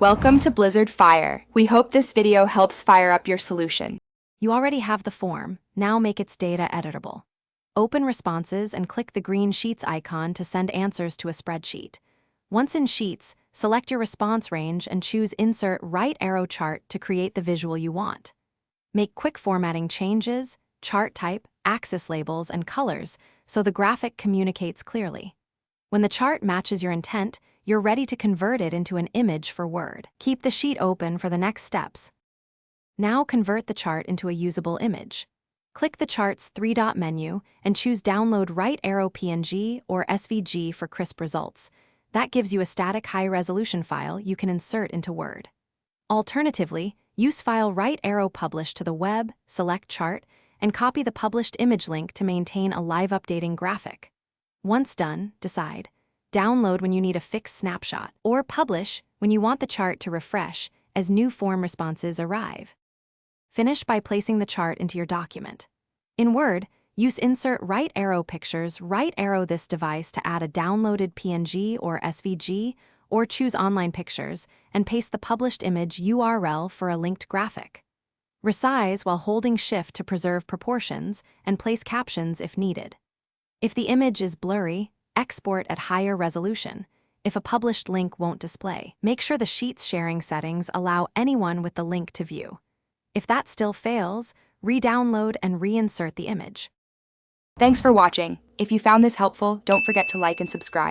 Welcome to Blizzard Fire. We hope this video helps fire up your solution. You already have the form, now make its data editable. Open Responses and click the green Sheets icon to send answers to a spreadsheet. Once in Sheets, select your response range and choose Insert Right Arrow Chart to create the visual you want. Make quick formatting changes, chart type, axis labels, and colors so the graphic communicates clearly. When the chart matches your intent, you're ready to convert it into an image for Word. Keep the sheet open for the next steps. Now convert the chart into a usable image. Click the chart's three-dot menu and choose Download Right Arrow PNG or SVG for crisp results. That gives you a static high-resolution file you can insert into Word. Alternatively, use file Right Arrow Publish to the web, select Chart, and copy the published image link to maintain a live updating graphic. Once done, decide. Download when you need a fixed snapshot, or publish when you want the chart to refresh as new form responses arrive. Finish by placing the chart into your document. In Word, use Insert Right Arrow Pictures, right arrow this device to add a downloaded PNG or SVG, or choose Online Pictures and paste the published image URL for a linked graphic. Resize while holding Shift to preserve proportions and place captions if needed. If the image is blurry, export at higher resolution. If a published link won't display, make sure the Sheets sharing settings allow anyone with the link to view. If that still fails, re-download and reinsert the image. Thanks for watching. If you found this helpful, don't forget to like and subscribe.